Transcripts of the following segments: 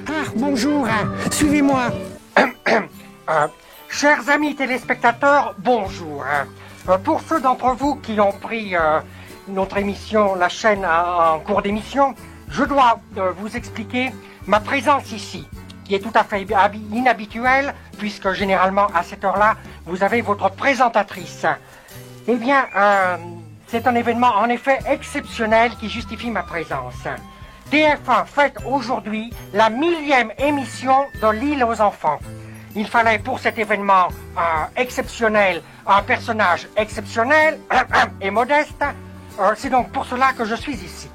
Ah, bonjour, suivez-moi. Chers amis téléspectateurs, bonjour. Pour ceux d'entre vous qui ont pris notre émission, la chaîne en cours d'émission, je dois vous expliquer ma présence ici, qui est tout à fait inhabituelle, puisque généralement à cette heure-là, vous avez votre présentatrice. Eh bien, c'est un événement en effet exceptionnel qui justifie ma présence. TF1 fête aujourd'hui la 1000e émission de L'Île aux enfants. Il fallait pour cet événement exceptionnel un personnage exceptionnel et modeste. C'est donc pour cela que je suis ici.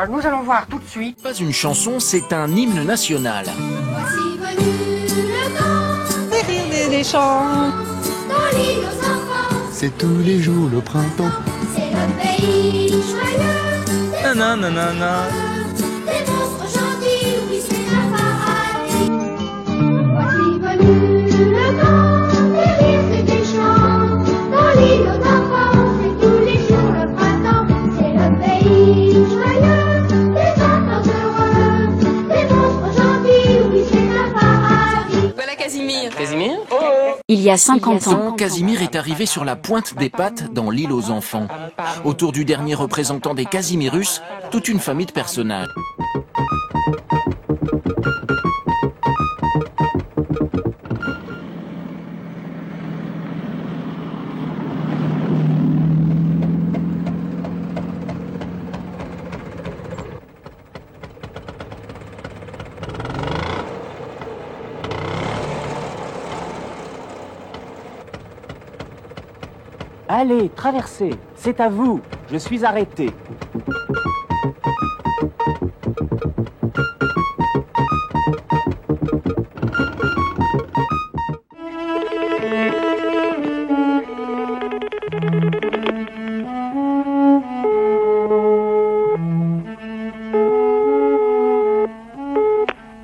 Nous allons voir tout de suite. Pas une chanson, c'est un hymne national. Voici venu le temps des rires des chants. dans l'île aux enfants. C'est tous les jours le printemps. C'est le pays joyeux Nanana. des monstres gentils. Oui, c'est un paradis. Voici venu le temps des rires et des chants dans l'île aux enfants. C'est tous les jours le printemps. C'est le pays joyeux des enfants heureux, des monstres gentils. Oui, c'est un paradis. Voilà Casimir. Casimir? Il y a 50 ans, Casimir est arrivé sur la pointe des pattes dans L'Île aux enfants. Autour du dernier représentant des Casimirus, toute une famille de personnages. Allez, traversez, c'est à vous, je suis arrêté.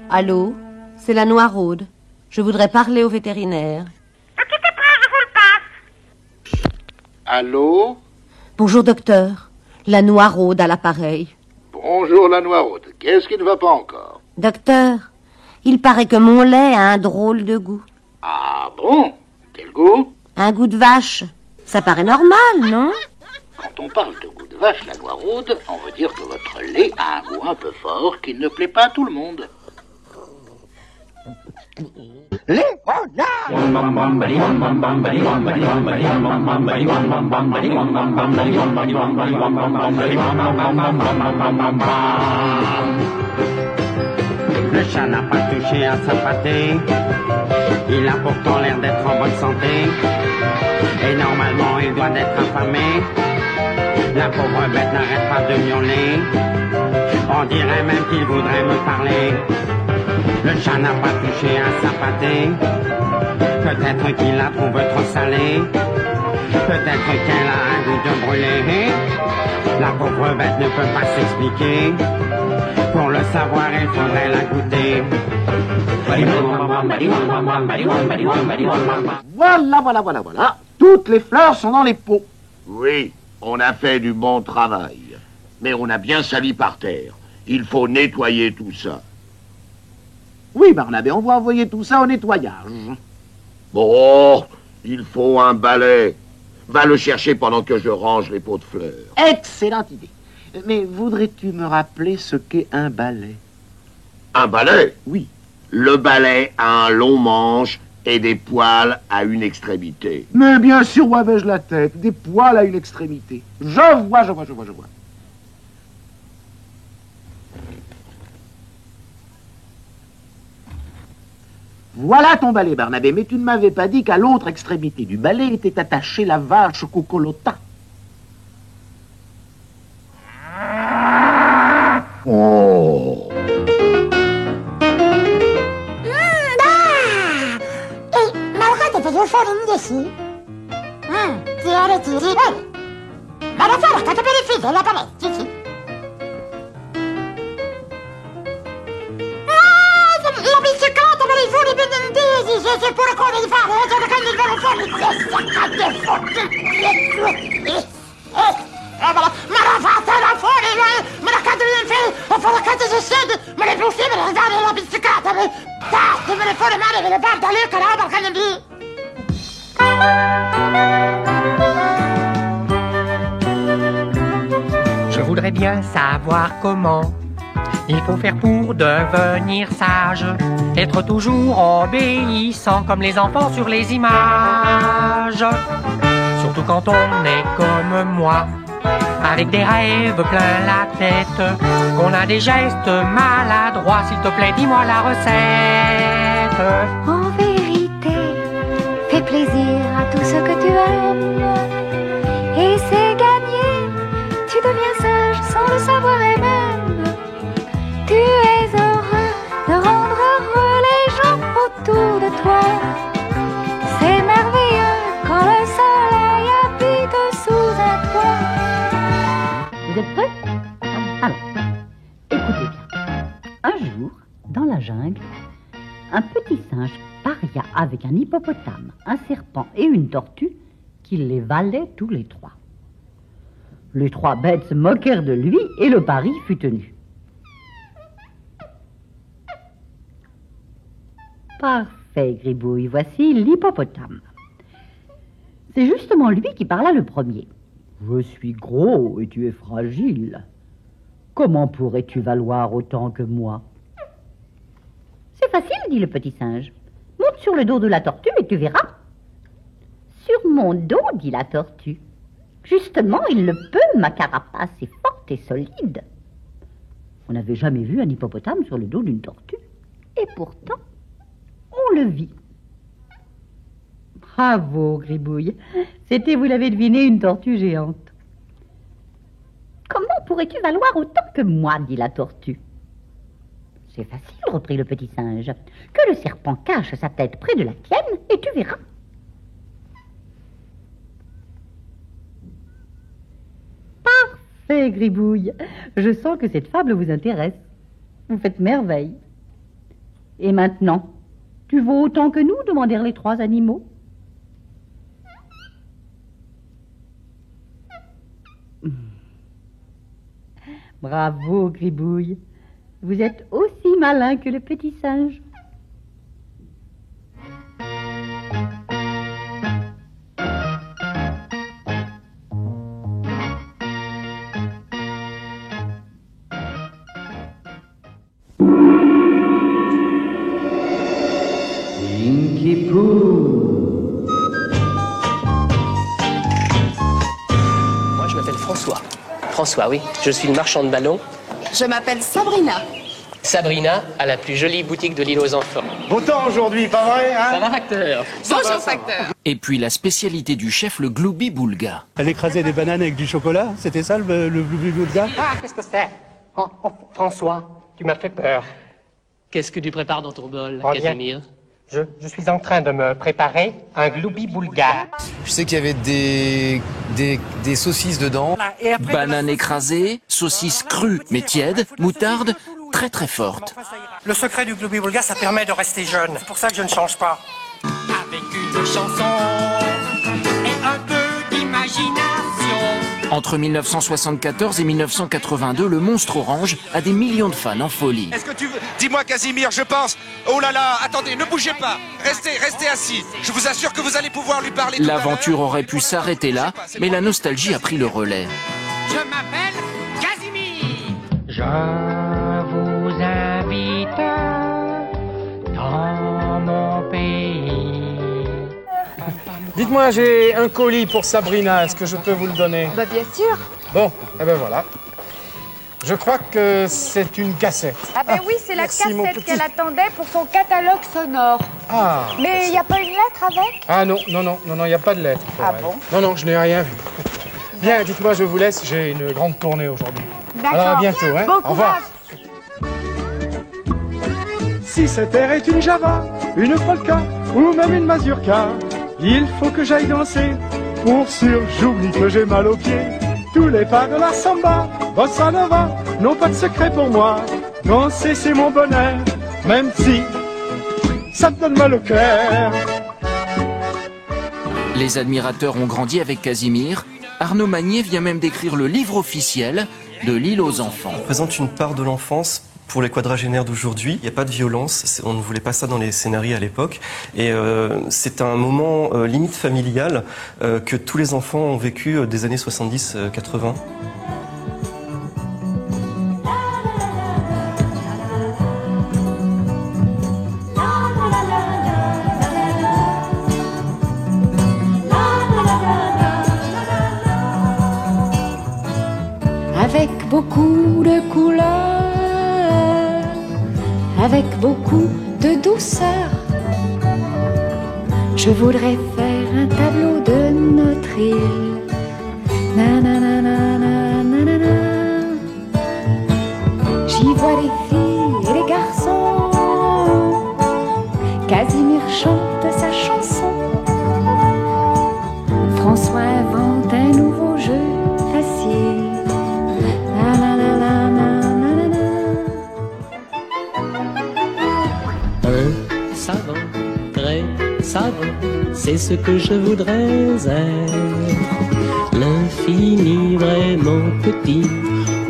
Allô, c'est la Noiraude. Je voudrais parler au vétérinaire. Allô? Bonjour docteur, la Noiraude à l'appareil. Bonjour la Noiraude. Qu'est-ce qui ne va pas encore? Docteur, il paraît que mon lait a un drôle de goût. Ah bon? Quel goût? Un goût de vache. Ça paraît normal, non? Quand on parle de goût de vache, la Noiraude, on veut dire que votre lait a un goût un peu fort qui ne plaît pas à tout le monde. Le chat n'a pas touché à sa pâtée. Il a pourtant l'air d'être en bonne santé. Et normalement il doit être affamé. La pauvre bête n'arrête pas de miauler. On dirait même qu'il voudrait me parler. Le chat n'a pas touché à sa pâtée. Peut-être qu'il la trouve trop salée. Peut-être qu'elle a un goût de brûlé. La pauvre bête ne peut pas s'expliquer. Pour le savoir, il faudrait la goûter. Voilà. Toutes les fleurs sont dans les pots. Oui, on a fait du bon travail. Mais on a bien sali par terre. Il faut nettoyer tout ça. Oui, Barnabé, on va envoyer tout ça au nettoyage. Bon, il faut un balai. Va le chercher pendant que je range les pots de fleurs. Excellente idée. Mais voudrais-tu me rappeler ce qu'est un balai? Un balai? Oui. Le balai a un long manche et des poils à une extrémité. Mais bien sûr, où avais-je la tête? Des poils à une extrémité. Je vois. Voilà ton balai, Barnabé, mais tu ne m'avais pas dit qu'à l'autre extrémité du balai était attachée la vache Cocolota. Oh! Ma Je voudrais bien savoir comment il faut faire pour devenir sage, être toujours obéissant comme les enfants sur les images. Surtout quand on est comme moi, avec des rêves plein la tête, qu'on a des gestes maladroits. S'il te plaît, dis-moi la recette. En vérité, fais plaisir à tous ceux que tu aimes. Et c'est gagné, tu deviens sage sans le savoir et même. Tu es heureux de rendre heureux les gens autour de toi. C'est merveilleux quand le soleil habite sous un toit. Vous êtes prêts? Alors, écoutez bien. Un jour, dans la jungle, un petit singe paria avec un hippopotame, un serpent et une tortue qui les valaient tous les trois. Les trois bêtes se moquèrent de lui et le pari fut tenu. Parfait, Gribouille, voici l'hippopotame. C'est justement lui qui parla le premier. Je suis gros et tu es fragile. Comment pourrais-tu valoir autant que moi? C'est facile, dit le petit singe. Monte sur le dos de la tortue et tu verras. Sur mon dos, dit la tortue. Justement, il le peut, ma carapace est forte et solide. On n'avait jamais vu un hippopotame sur le dos d'une tortue. Et pourtant, on le vit. Bravo, Gribouille. C'était, vous l'avez deviné, une tortue géante. Comment pourrais-tu valoir autant que moi, dit la tortue. C'est facile, reprit le petit singe. Que le serpent cache sa tête près de la tienne et tu verras. Parfait, Gribouille. Je sens que cette fable vous intéresse. Vous faites merveille. Et maintenant, tu vaux autant que nous, demandèrent les trois animaux. Bravo, Gribouille. Vous êtes aussi malin que le petit singe. Pinky Pooh. Moi, je m'appelle François. François, oui. Je suis le marchand de ballons. Je m'appelle Sabrina. Sabrina, à la plus jolie boutique de l'île aux enfants. Beau temps aujourd'hui, pas vrai, hein? Ça va, facteur? Bonjour, facteur. Et puis la spécialité du chef, le Gloubi Boulga. Elle écrasait des bananes avec du chocolat, c'était ça le Gloubi Boulga? Ah, qu'est-ce que c'est? François, tu m'as fait peur. Qu'est-ce que tu prépares dans ton bol, Oh, bien. Casimir? Je suis en train de me préparer un Gloubi Boulga. Je sais qu'il y avait des saucisses dedans. Bananes écrasées, saucisses crues mais tièdes, moutarde très très forte. Le secret du Gloubi Boulga, ça permet de rester jeune. C'est pour ça que je ne change pas. Avec une chanson et un peu d'imagination. Entre 1974 et 1982, le monstre orange a des millions de fans en folie. Est-ce que tu veux... Dis-moi, Casimir, je pense... Oh là là, attendez, ne bougez pas. Restez assis. Je vous assure que vous allez pouvoir lui parler tout à l'heure. L'aventure aurait pu s'arrêter là, mais la nostalgie a pris le relais. Je m'appelle Casimir. Je vous invite dans mon pays. Dites-moi, j'ai un colis pour Sabrina, est-ce que je peux vous le donner? Bah bien sûr. Bon, eh ben voilà. Je crois que c'est une cassette. Ah ben oui, c'est la Merci, mon cassette petit. qu'elle attendait pour son catalogue sonore. Ah. Mais il n'y a pas une lettre avec? Ah non, il n'y a pas de lettre. Ah Ouais. bon? Non, je n'ai rien vu. Bien, dites-moi, je vous laisse, j'ai une grande tournée aujourd'hui. D'accord. Alors à bientôt, hein. Bon Au revoir. Si cette terre est une java, une polka ou même une mazurka, il faut que j'aille danser. Pour sûr, j'oublie que j'ai mal aux pieds. Tous les pas de la samba, bossa nova, n'ont pas de secret pour moi. Danser, c'est mon bonheur, même si ça me donne mal au cœur. Les admirateurs ont grandi avec Casimir. Arnaud Magnier vient même d'écrire le livre officiel de l'île aux enfants. Ça représente une part de l'enfance Pour les quadragénaires d'aujourd'hui, il n'y a pas de violence, on ne voulait pas ça dans les scénarios à l'époque. Et c'est un moment limite familial que tous les enfants ont vécu des années 70-80. Avec beaucoup de couleurs, avec beaucoup de douceur, je voudrais faire un tableau de notre île. Na na na na na na na na. J'y vois les filles et les garçons. Casimir chante sa chanson. François invente un nouveau jeu facile. Un savant, très savant, c'est ce que je voudrais être. L'infini vraiment petit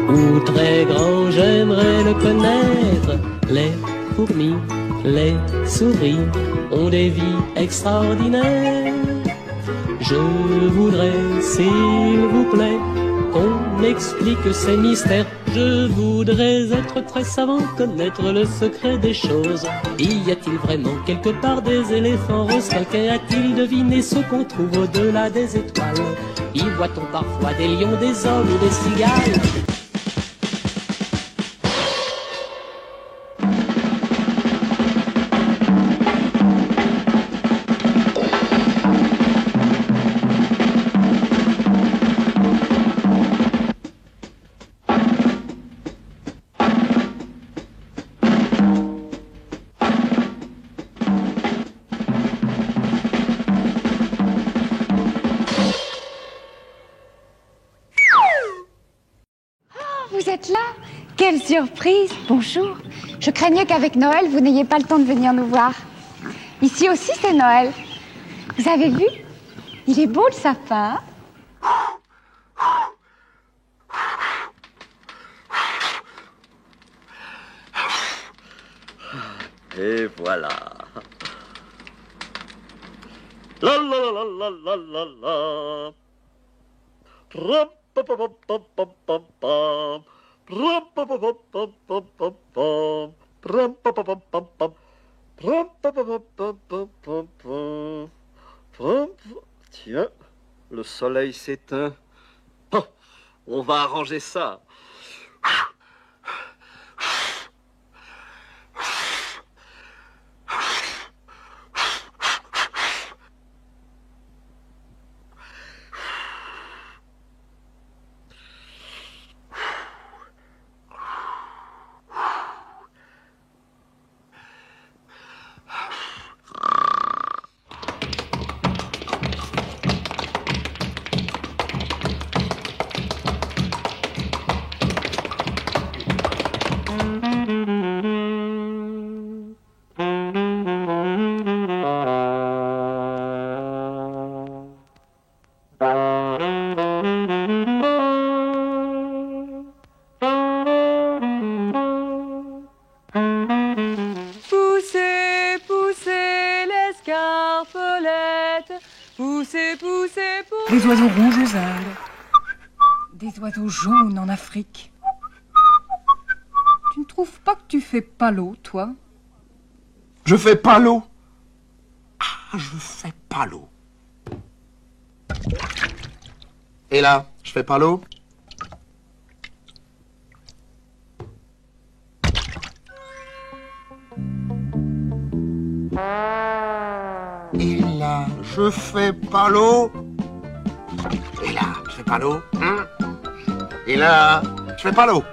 ou très grand, j'aimerais le connaître. Les fourmis, les souris ont des vies extraordinaires. Je voudrais, s'il vous plaît, qu'on m'explique ces mystères. Je voudrais être très savant, connaître le secret des choses. Y a-t-il vraiment quelque part des éléphants roses? Quelqu'un a-t-il deviné ce qu'on trouve au-delà des étoiles? Y voit-on parfois des lions, des hommes ou des cigales? Vous êtes là? Quelle surprise! Bonjour. Je craignais qu'avec Noël, vous n'ayez pas le temps de venir nous voir. Ici aussi, c'est Noël. Vous avez vu? Il est beau, le sapin. Et voilà. La la la la la la la. Tiens, le soleil s'éteint. Oh, on va arranger ça. Des oiseaux rouges aux Indes, des oiseaux jaunes en Afrique. Tu ne trouves pas que tu fais pas l'eau, toi? Je fais pas l'eau. Ah, je fais pas l'eau. Et là, je fais pas l'eau. Et là, je fais pas l'eau. Et là, je fais pas l'eau. Et là, je fais pas l'eau.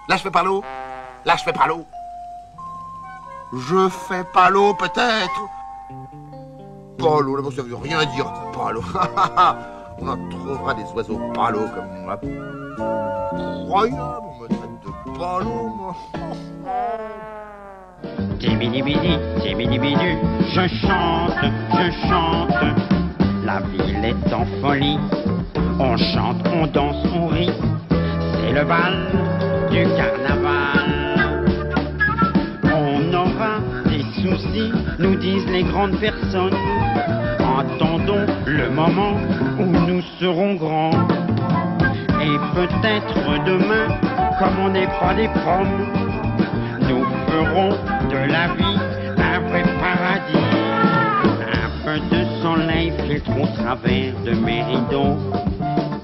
Là, je fais pas l'eau. Là, je fais pas l'eau. Je fais pas l'eau, peut-être. Pas l'eau, là, ça veut rien dire, pas l'eau. On en trouvera des oiseaux pas l'eau comme moi. Incroyable, on me traite de pas l'eau, moi. Tibidi-bidi, tibidi-bidu, je chante, la ville est en folie. On chante, on danse, on rit. C'est le bal du carnaval. On aura des soucis, nous disent les grandes personnes. Attendons le moment où nous serons grands. Et peut-être demain, comme on n'est pas des proms, nous ferons de la vie un vrai paradis. Un peu de soleil filtre au travers de mes rideaux.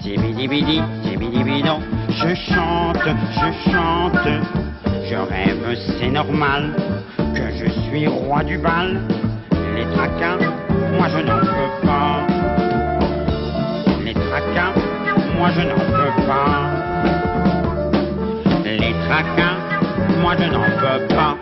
Tibidi-bidi, tibidi-bidon. Je chante, je rêve, c'est normal, que je suis roi du bal. Les tracas, moi je n'en peux pas. Les tracas, moi je n'en peux pas. Les tracas, moi je n'en peux pas.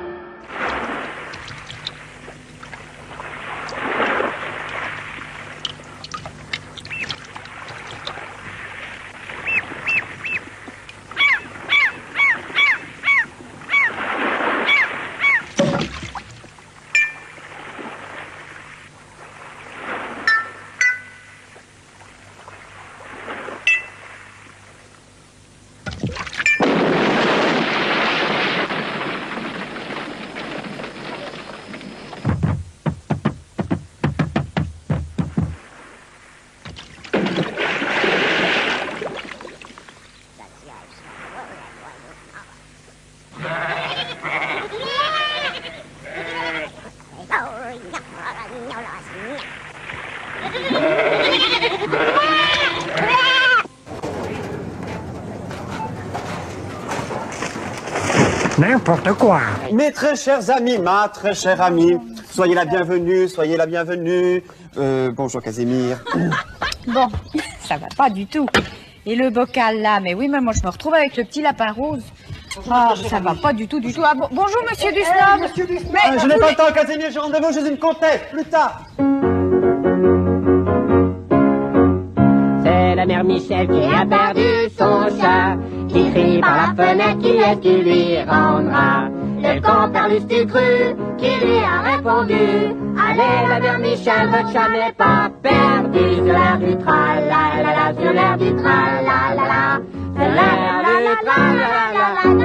N'importe quoi. Mes très chers amis, ma très chère amie, soyez la bienvenue, soyez la bienvenue. Bonjour Casimir. Bon, ça va pas du tout. Et le bocal là, mais oui, mais moi je me retrouve avec le petit lapin rose. Ah, ça va pas du tout, du tout. Ah, bonjour Monsieur Dusnob. Monsieur Dusnob. Je n'ai pas le temps Casimir, j'ai rendez-vous chez une comtesse, plus tard. C'est la mère Michel qui a perdu son chat, qui crie par la fenêtre qui est-ce qui lui rendra. Et le compère Lustucru qui lui a répondu: allez la mère Michel, votre chat n'est pas perdu. Sur l'air du tra-la-la-la, sur l'air du tra-la-la-la, sur l'air du tra-la-la-la.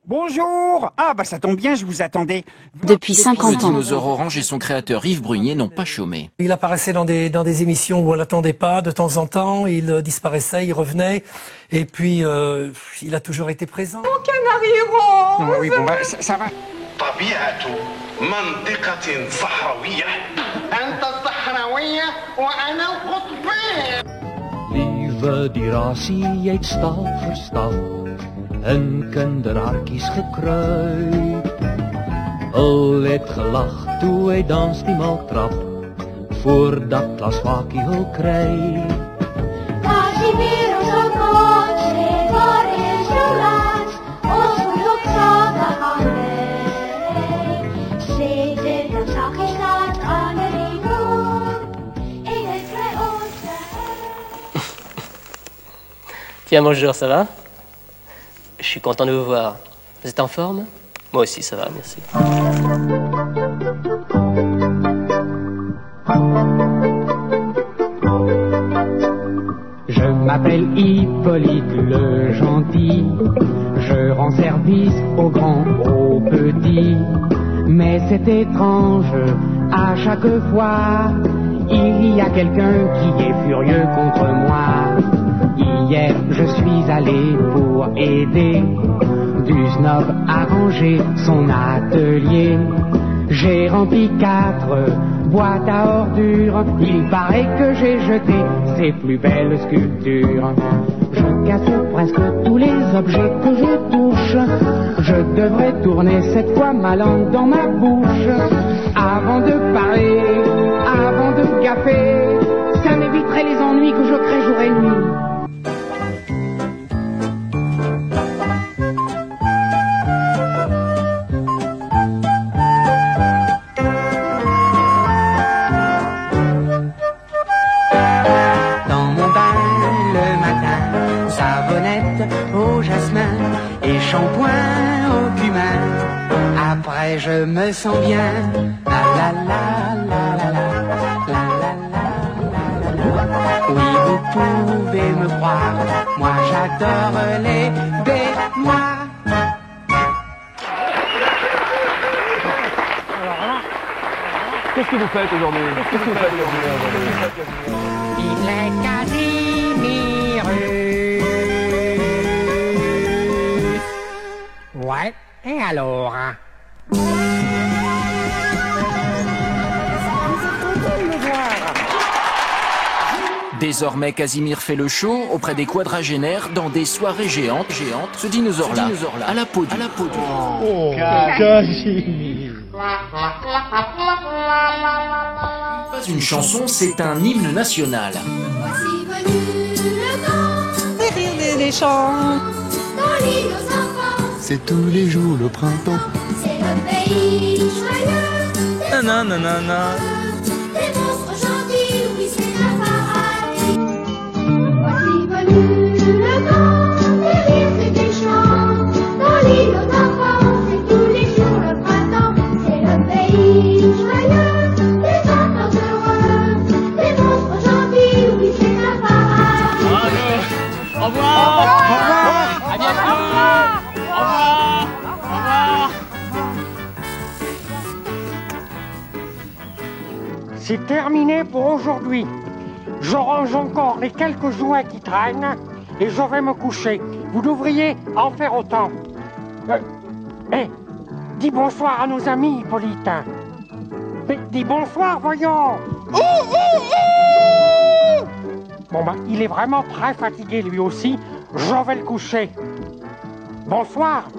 Bonjour. Ah bah ça tombe bien, je vous attendais. Depuis 50 ans, le dinosaure orange et son créateur Yves Brunier n'ont pas chômé. Il apparaissait dans des émissions où on l'attendait pas, de temps en temps, il disparaissait, il revenait, et puis il a toujours été présent. Mon canari rose. Oui, bon, bah, ça va. طبيعة منطقة صحراوية. أنت الصحراوية وأنا القطبية. Lieve Diracie eet stap voor stap hun kinderhartjies gekruid. Al het gelach toe hy dans die melktrap voordat Klaas Waakie hul kry. Casimir, ons kootje, waar is jou laat? Ons moet ook samen gaan rijden. Sê dit dan zachtjes laat aan de rivier. En het bij ons Tiens, bonjour, ça va? Je suis content de vous voir. Vous êtes en forme? Moi aussi, ça va, merci. Je m'appelle Hippolyte le gentil, je rends service aux grands, aux petits. Mais c'est étrange, à chaque fois, il y a quelqu'un qui est furieux contre moi. Hier, je suis allé pour aider Dusnob à ranger son atelier. J'ai rempli 4 boîtes à ordures. Il paraît que j'ai jeté ses plus belles sculptures. Je casse presque tous les objets que je touche. Je devrais tourner cette fois ma langue dans ma bouche. Avant de parler, avant de gaffer, ça m'éviterait les ennuis que je crée jour et nuit. Je me sens bien, la la la la la la la la la la. Oui, pouvez me croire, moi j'adore les baignoires. Qu'est-ce que vous faites aujourd'hui? Il est Casimirus. Ouais, et alors? Désormais, Casimir fait le show auprès des quadragénaires dans des soirées géantes. Ce dinosaure-là, à la peau dure. Oh, Casimir. Pas une chanson, c'est un hymne national. Voici venu le temps des rires des chants. dans l'île aux enfants. C'est tous les jours le printemps. C'est le pays joyeux. Nanana. Des monstres gentils, oui c'est la paradis. Voici venu le temps des rires et des chants. Dans l'île aux enfants, c'est tous les jours le printemps. C'est le pays joyeux, des enfants heureux. Des monstres gentils, oui c'est la paradis. Au revoir. Au revoir. À bientôt. Au revoir. Au revoir. C'est terminé pour aujourd'hui. Je range encore les quelques jouets qui traînent et je vais me coucher. Vous devriez en faire autant. Dis bonsoir à nos amis, Hippolyte. Mais dis bonsoir, voyons. Bon, bah, il est vraiment très fatigué lui aussi. Je vais le coucher. Bonsoir.